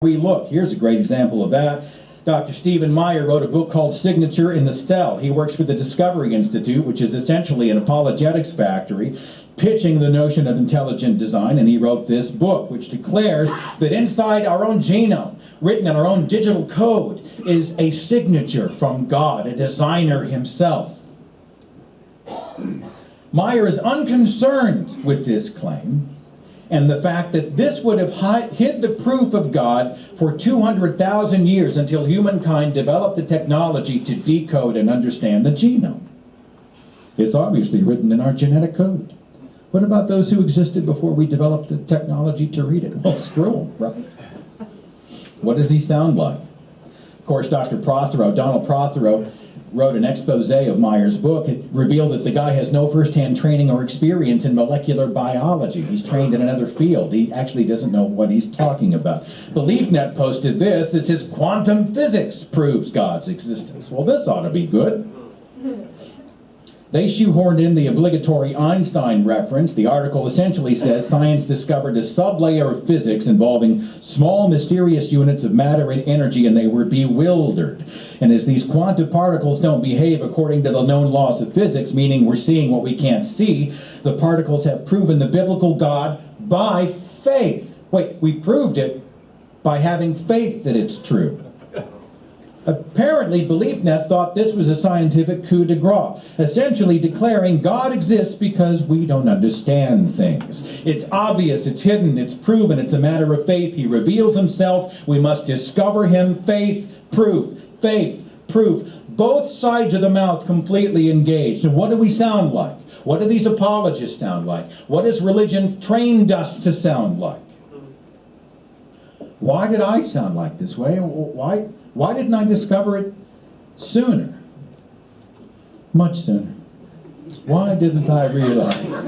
we look. Here's a great example of that. Dr. Stephen Meyer wrote a book called Signature in the Cell. He works for the Discovery Institute, which is essentially an apologetics factory, pitching the notion of intelligent design, and he wrote this book, which declares that inside our own genome, written in our own digital code, is a signature from God, a designer himself. Meyer is unconcerned with this claim, and the fact that this would have hid the proof of God for 200,000 years until humankind developed the technology to decode and understand the genome. It's obviously written in our genetic code. What about those who existed before we developed the technology to read it? Well, screw them, right? What does he sound like? Of course, Donald Prothero, wrote an expose of Meyer's book. It revealed that the guy has no first-hand training or experience in molecular biology. He's trained in another field. He actually doesn't know what he's talking about. BeliefNet posted this that says quantum physics proves God's existence. Well, this ought to be good. They shoehorned in the obligatory Einstein reference. The article essentially says science discovered a sublayer of physics involving small mysterious units of matter and energy, and they were bewildered. And as these quantum particles don't behave according to the known laws of physics, meaning we're seeing what we can't see, the particles have proven the biblical God by faith. Wait, we proved it by having faith that it's true. Apparently, BeliefNet thought this was a scientific coup de grace, essentially declaring God exists because we don't understand things. It's obvious, it's hidden, it's proven, it's a matter of faith. He reveals himself, we must discover him. Faith, proof, both sides of the mouth completely engaged. And what do we sound like? What do these apologists sound like? What has religion trained us to sound like? Why did I sound like this way? Why didn't I discover it sooner? Much sooner. Why didn't I realize?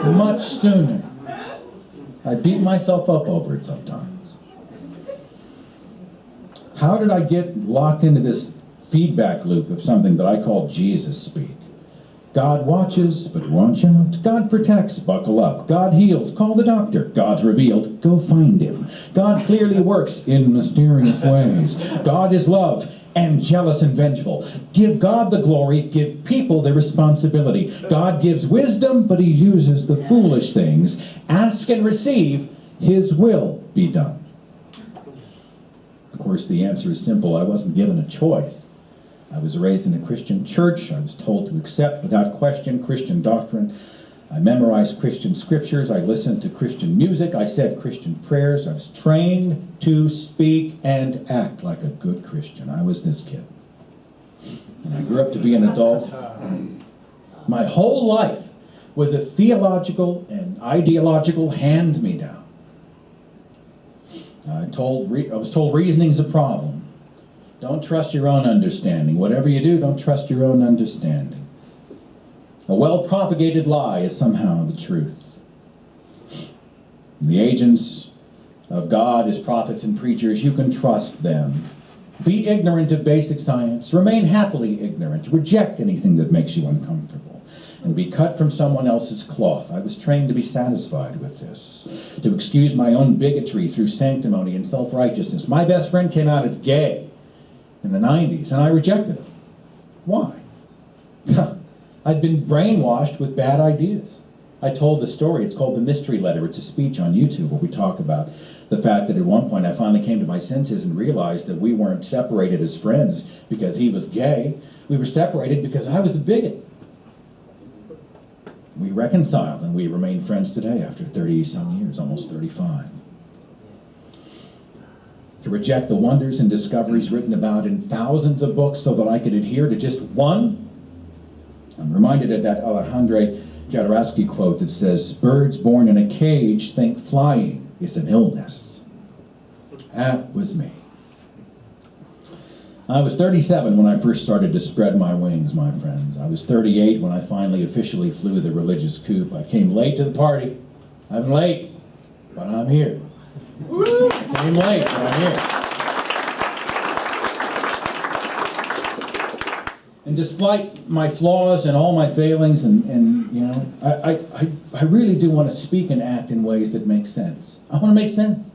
Much sooner. I beat myself up over it sometimes. How did I get locked into this feedback loop of something that I call Jesus speak? God watches, but watch out. God protects, buckle up. God heals, call the doctor. God's revealed, go find him. God clearly works in mysterious ways. God is love and jealous and vengeful. Give God the glory, give people the responsibility. God gives wisdom, but he uses the foolish things. Ask and receive, his will be done. Of course, the answer is simple. I wasn't given a choice. I was raised in a Christian church. I was told to accept without question Christian doctrine. I memorized Christian scriptures. I listened to Christian music. I said Christian prayers. I was trained to speak and act like a good Christian. I was this kid. And I grew up to be an adult. My whole life was a theological and ideological hand-me-down. I was told reasoning's a problem. Don't trust your own understanding. Whatever you do, don't trust your own understanding. A well-propagated lie is somehow the truth. The agents of God as prophets and preachers, you can trust them. Be ignorant of basic science. Remain happily ignorant. Reject anything that makes you uncomfortable. And be cut from someone else's cloth. I was trained to be satisfied with this. To excuse my own bigotry through sanctimony and self-righteousness. My best friend came out as gay in the 90s, and I rejected him. Why? I'd been brainwashed with bad ideas. I told the story. It's called The Mystery Letter. It's a speech on YouTube where we talk about the fact that at one point I finally came to my senses and realized that we weren't separated as friends because he was gay. We were separated because I was a bigot. We reconciled, and we remain friends today after 30-some years, almost 35. To reject the wonders and discoveries written about in thousands of books so that I could adhere to just one? I'm reminded of that Alejandro Jodorowsky quote that says, birds born in a cage think flying is an illness. That was me. I was 37 when I first started to spread my wings, my friends. I was 38 when I finally officially flew the religious coop. I came late to the party. I'm late, but I'm here. I came late, but I'm here. And despite my flaws and all my failings, and you know, I really do want to speak and act in ways that make sense. I want to make sense.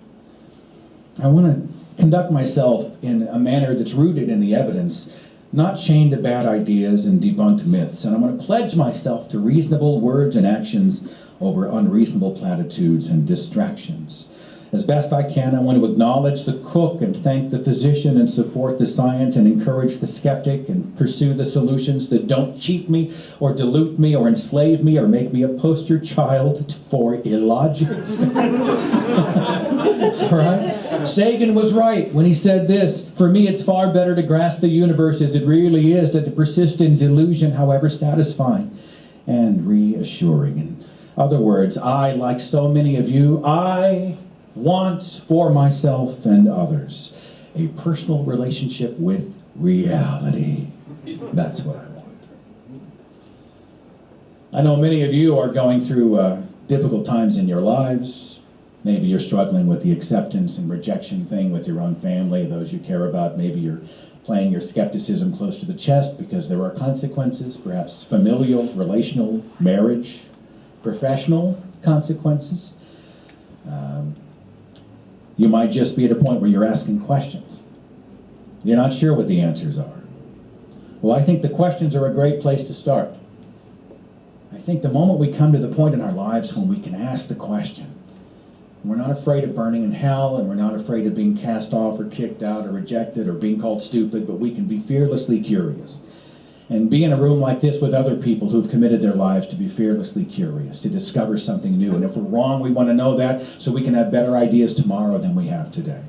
I want to conduct myself in a manner that's rooted in the evidence, not chained to bad ideas and debunked myths. And I'm going to pledge myself to reasonable words and actions over unreasonable platitudes and distractions. As best I can, I want to acknowledge the cook and thank the physician and support the science and encourage the skeptic and pursue the solutions that don't cheat me or dilute me or enslave me or make me a poster child for illogic. Right? Sagan was right when he said this: "For me, it's far better to grasp the universe as it really is than to persist in delusion, however satisfying and reassuring." In other words, I, like so many of you, I want for myself and others a personal relationship with reality. That's what I want. I know many of you are going through difficult times in your lives. Maybe you're struggling with the acceptance and rejection thing with your own family, those you care about. Maybe you're playing your skepticism close to the chest because there are consequences, perhaps familial, relational, marriage, professional consequences. You might just be at a point where you're asking questions. You're not sure what the answers are. Well, I think the questions are a great place to start. I think the moment we come to the point in our lives when we can ask the question, we're not afraid of burning in hell, and we're not afraid of being cast off or kicked out or rejected or being called stupid, but we can be fearlessly curious and be in a room like this with other people who've committed their lives to be fearlessly curious, to discover something new. And if we're wrong, we want to know that so we can have better ideas tomorrow than we have today.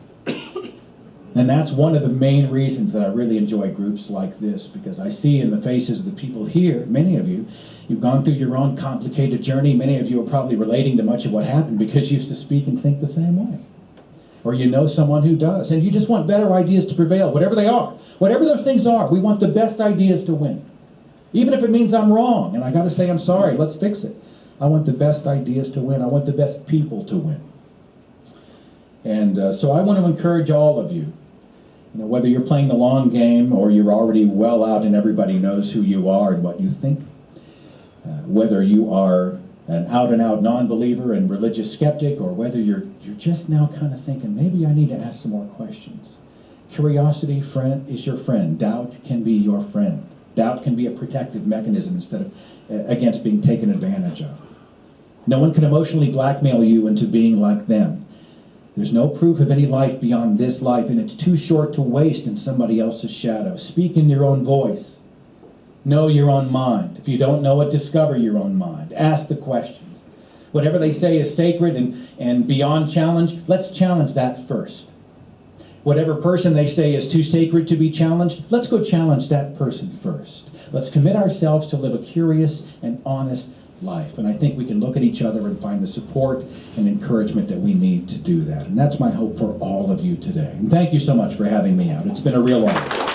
And that's one of the main reasons that I really enjoy groups like this, because I see in the faces of the people here, many of you, you've gone through your own complicated journey. Many of you are probably relating to much of what happened because you used to speak and think the same way. Or you know someone who does, and you just want better ideas to prevail, whatever they are. Whatever those things are, we want the best ideas to win. Even if it means I'm wrong, and I got to say I'm sorry, let's fix it. I want the best ideas to win. I want the best people to win. And so I want to encourage all of you, whether you're playing the long game or you're already well out and everybody knows who you are and what you think, whether you are an out-and-out non-believer and religious skeptic, or whether you're just now kind of thinking, maybe I need to ask some more questions. Curiosity, friend, is your friend. Doubt can be your friend. Doubt can be a protective mechanism instead of against being taken advantage of. No one can emotionally blackmail you into being like them. There's no proof of any life beyond this life, and it's too short to waste in somebody else's shadow. Speak in your own voice. Know your own mind. If you don't know it, discover your own mind. Ask the questions. Whatever they say is sacred and beyond challenge, let's challenge that first. Whatever person they say is too sacred to be challenged, let's go challenge that person first. Let's commit ourselves to live a curious and honest life. And I think we can look at each other and find the support and encouragement that we need to do that. And that's my hope for all of you today. And thank you so much for having me out. It's been a real honor.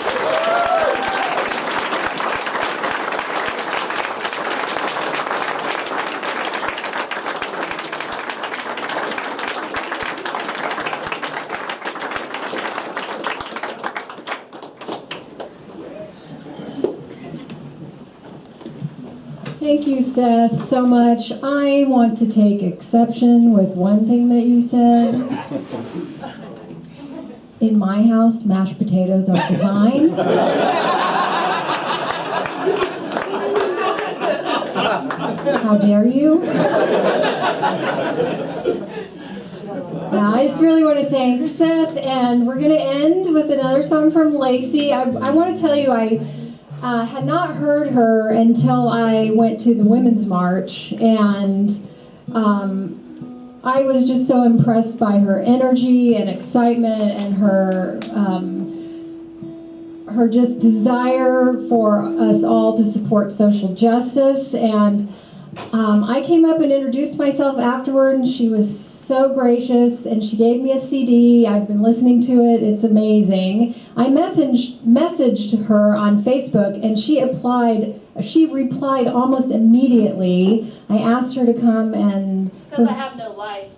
Thank you, Seth, so much. I want to take exception with one thing that you said. In my house, mashed potatoes are fine. How dare you? Now, I just really want to thank Seth, and we're going to end with another song from Lacey. I want to tell you, I had not heard her until I went to the Women's March, and I was just so impressed by her energy and excitement and her just desire for us all to support social justice. And I came up and introduced myself afterward, and she was so gracious, and she gave me a CD. I've been listening to it. It's amazing. I messaged her on Facebook, and she replied almost immediately. I asked her to come and... It's because I have no life.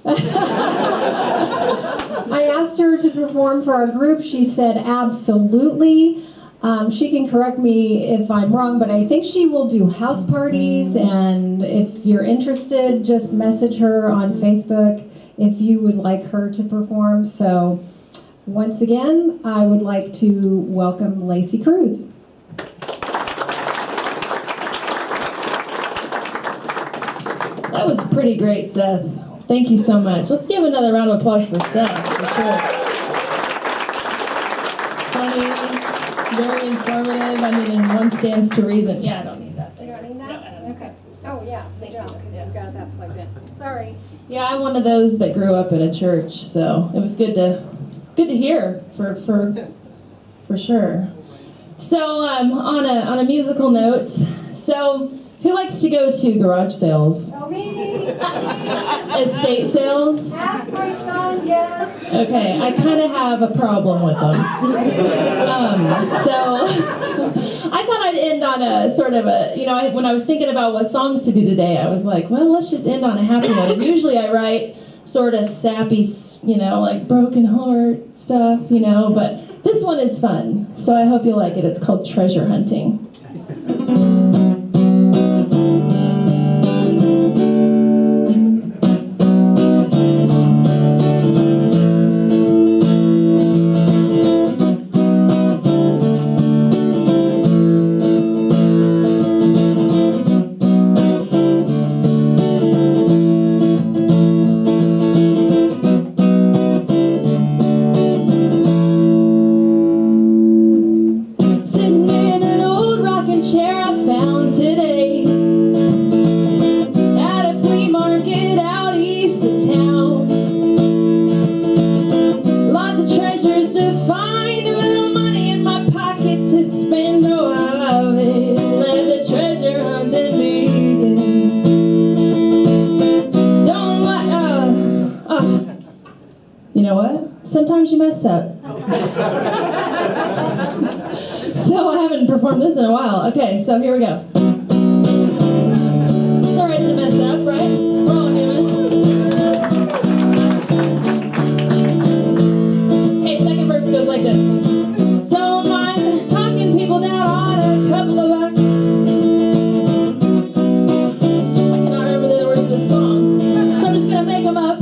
I asked her to perform for our group. She said absolutely. She can correct me if I'm wrong, but I think she will do house parties, and if you're interested, just message her on Facebook if you would like her to perform. So once again, I would like to welcome Lacey Cruse. That was pretty great, Seth. Thank you so much. Let's give another round of applause for Seth, for sure. Funny, very informative. I mean, in one stands to reason. Yeah, I don't need that. You don't need that? No, Okay. Oh, yeah, you don't, because you've got that plugged in. Sorry. Yeah, I'm one of those that grew up in a church, so it was good to hear for sure. So on a musical note, so who likes to go to garage sales? Oh, me! Estate sales? Ask my son, yes. Okay, I kind of have a problem with them. So I thought I'd end on a sort of a, when I was thinking about what songs to do today, I was like, well, let's just end on a happy one. And usually I write sort of sappy, like broken heart stuff, but this one is fun. So I hope you like it. It's called Treasure Hunting. Sometimes you mess up. So I haven't performed this in a while. Okay, so here we go. It's alright to mess up, right? We're all human. Okay, second verse goes like this. Don't mind talking people down on a couple of bucks. I cannot remember the words of this song, so I'm just gonna make them up.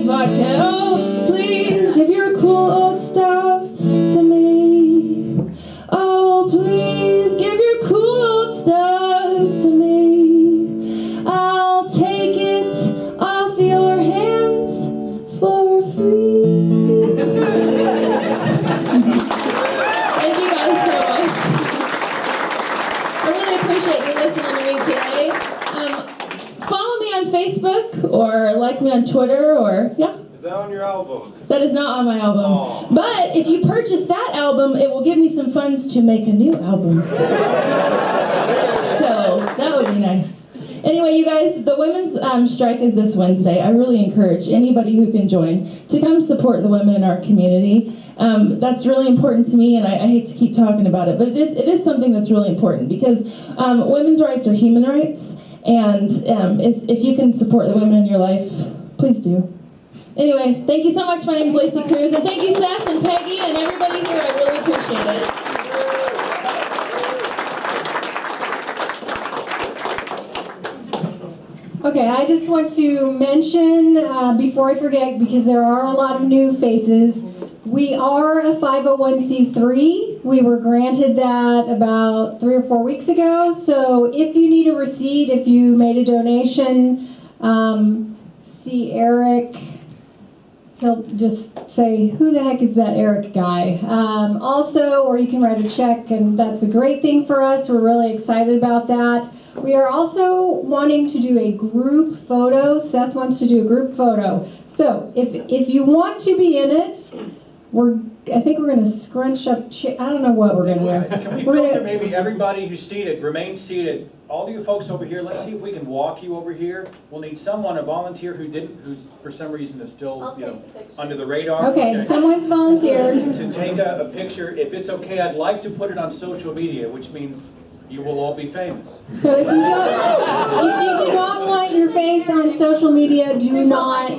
Vodka, oh, please give your cool on Twitter or, yeah? Is that on your album? That is not on my album. Aw. But if you purchase that album, it will give me some funds to make a new album. So that would be nice. Anyway, you guys, the women's strike is this Wednesday. I really encourage anybody who can join to come support the women in our community. That's really important to me, and I hate to keep talking about it, but it is something that's really important because women's rights are human rights, and if you can support the women in your life, please do. Anyway, thank you so much. My name is Lacey Cruse, and thank you, Seth and Peggy and everybody here. I really appreciate it. Okay, I just want to mention, before I forget, because there are a lot of new faces, we are a 501c3. We were granted that about 3 or 4 weeks ago. So if you need a receipt, if you made a donation, see Eric. He'll just say, who the heck is that Eric guy? Also, or you can write a check, and that's a great thing for us. We're really excited about that. We are also wanting to do a group photo. Seth wants to do a group photo. So if you want to be in it, I think we're going to scrunch up. I don't know what we're going to do. Can we filter maybe everybody who's seated, remain seated. All of you folks over here, let's see if we can walk you over here. We'll need someone, a volunteer who's for some reason is still, under the radar. Okay, someone's volunteered. To take a picture. If it's okay, I'd like to put it on social media, which means you will all be famous. So if you do not want your face on social media, do not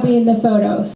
be in the photos.